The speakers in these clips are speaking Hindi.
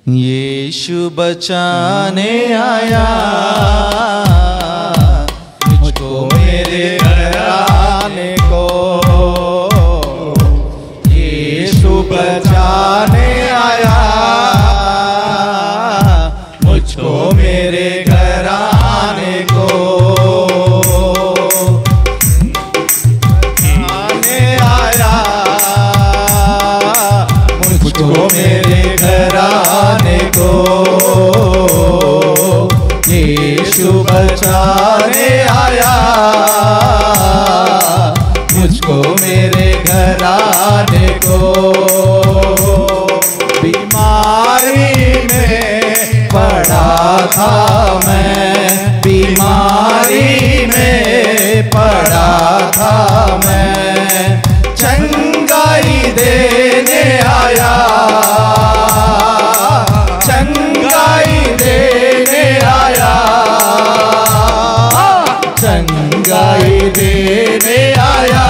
यीशु बचाने आया मुझको मेरे घर आने को। यीशु बचाने आया मुझको मेरे घर आने को। आने आया मुझको मेरे घर आने को। यीशु बचाने आया मुझको मेरे घर आने को। बीमारी में पड़ा था मैं, बीमारी में पड़ा था मैं, चंगाई देने आया, चंगाई देने आया, चंगाई देने आया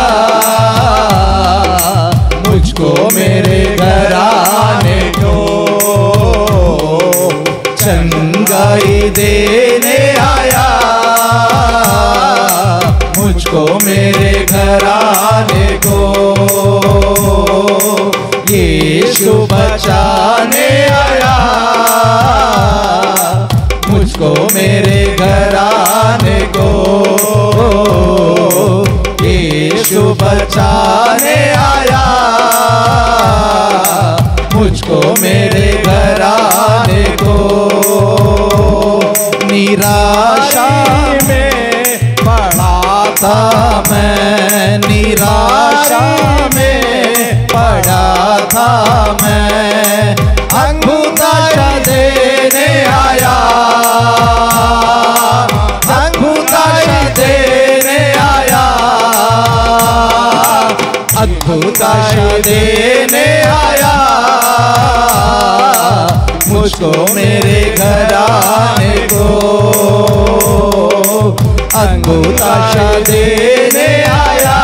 मुझको मेरे घर आने को। चंगाई देने आया मुझको मेरे घर आने को। यीशु बचाने आया मुझको मेरे घर आने को। यीशु बचाने आया मुझको मेरे घर आने को। निराशा में पड़ा था मैं, निराशा में पड़ा था मैं, अद्भुत आशा देने आया, अद्भुत आशा देने आया, अद्भुत आशा देने आया मुझको मेरे घर आने को। अद्भुत आशा देने आया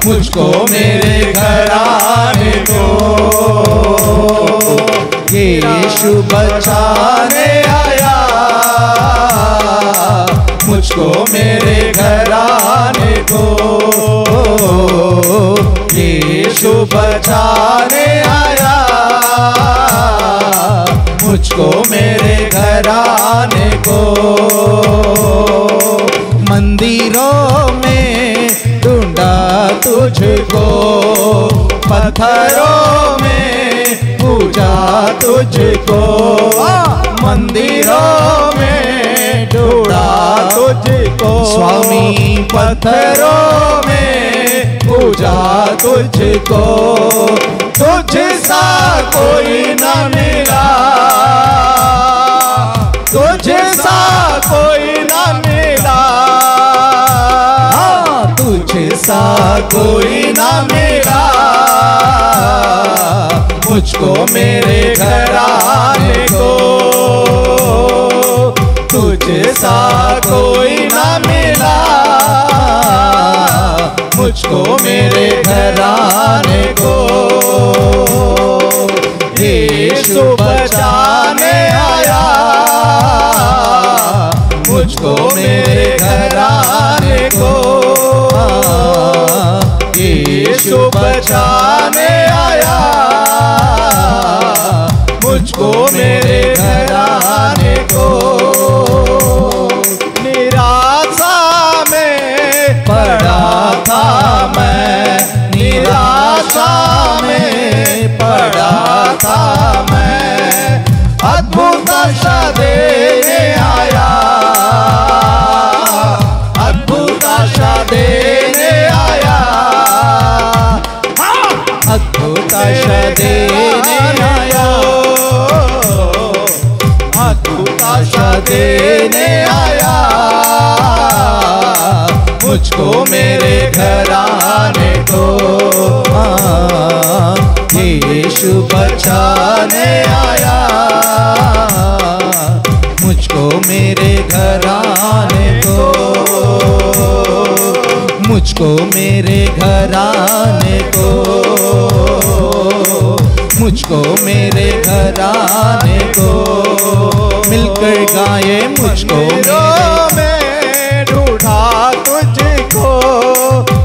मुझको मेरे घर आने को। यीशु बचाने आया मुझको मेरे घर आने को। यीशु बचाने आया मुझको मेरे घर आने को। मंदिरों में ढूंढा तुझको, पत्थरों में पूजा तुझको, मंदिरों में ढूंढा तुझको स्वामी, पत्थरों में पूजा तुझको, तुझसा कोई न मिला, तुझसा कोई न मिला, तुझसा कोई न मिला मुझको मेरे घर आने को। तुझसा कोई न मिला मुझको मेरे घर आने को। यीशु बचाने आया मुझको मेरे घर आने को। यीशु बचाने आया मुझको मेरे घर आने को। निराशा में पड़ा था मैं, निराशा में पड़ा था मैं, अद्भुत आशा देने आया, अद्भुत आशा देने आया, अद्भुत आशा देने आया, अद्भुत आशा देने आया मुझको मेरे घर आने को। यीशु बचाने आया मुझको मेरे घर आने को। मुझको मेरे घर आने को, मुझको मेरे घराने को, मिलकर गाए मुझको में ढूंढा तुझको,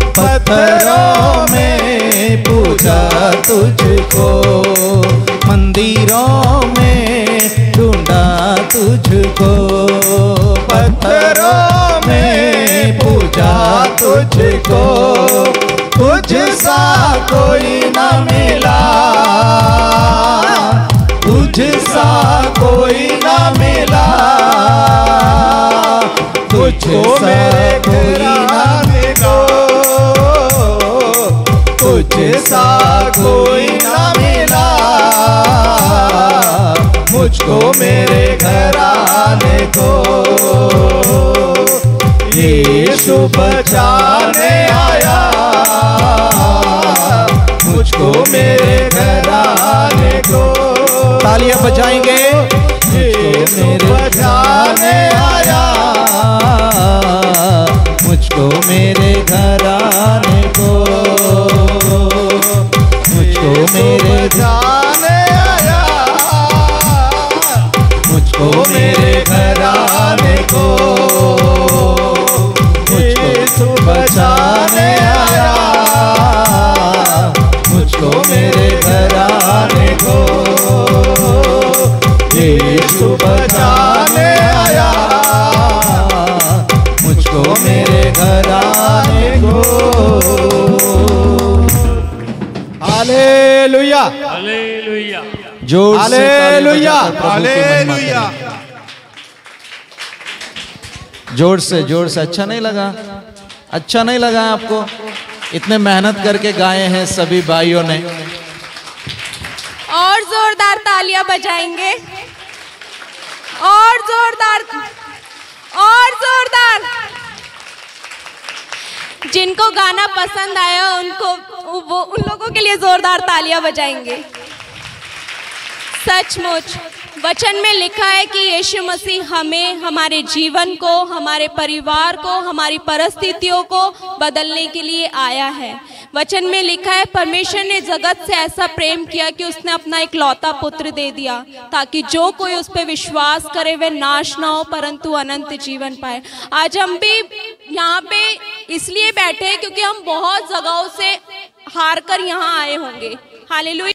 पत्थरों में पूजा तुझको, मंदिरों में ढूंढा तुझको, पत्थरों में पूजा तुझको, तुझ सा कोई न मिला, तुझ सा कोई न मिला, तुझको मेरे घराने को, तुझ सा कोई न मिला, मुझको मेरे घराने को, यीशु बचाने आया, मुझको मेरे घराने को। तालियां बजाएंगे। यीशु बचाने आया, मुझको मेरे घराने को, मुझको मेरे घराने आया, मुझको मेरे घराने को, मुझको बचाने आया, मुझको मेरे घराने को, यीशु बचाने आया, मुझको मेरे घराने को। हालेलुया, हालेलुया, जोर से हालेलुया, हालेलुया, जोर से। अच्छा नहीं लगा? अच्छा नहीं लगा आपको? इतने मेहनत करके गाए हैं सभी भाइयों ने। और जोरदार तालियां बजाएंगे, और जोरदार, और जोरदार। जिनको गाना पसंद आया उन लोगों के लिए जोरदार तालियां बजाएंगे। सचमुच वचन में लिखा है कि यीशु मसीह हमें, हमारे जीवन को, हमारे परिवार को, हमारी परिस्थितियों को बदलने के लिए आया है। वचन में लिखा है परमेश्वर ने जगत से ऐसा प्रेम किया कि उसने अपना इकलौता पुत्र दे दिया, ताकि जो कोई उस पर विश्वास करे वह नाश ना हो परंतु अनंत जीवन पाए। आज हम भी यहाँ पे इसलिए बैठे हैं क्योंकि हम बहुत जगहों से हार कर यहाँ आए होंगे। हालेलुया।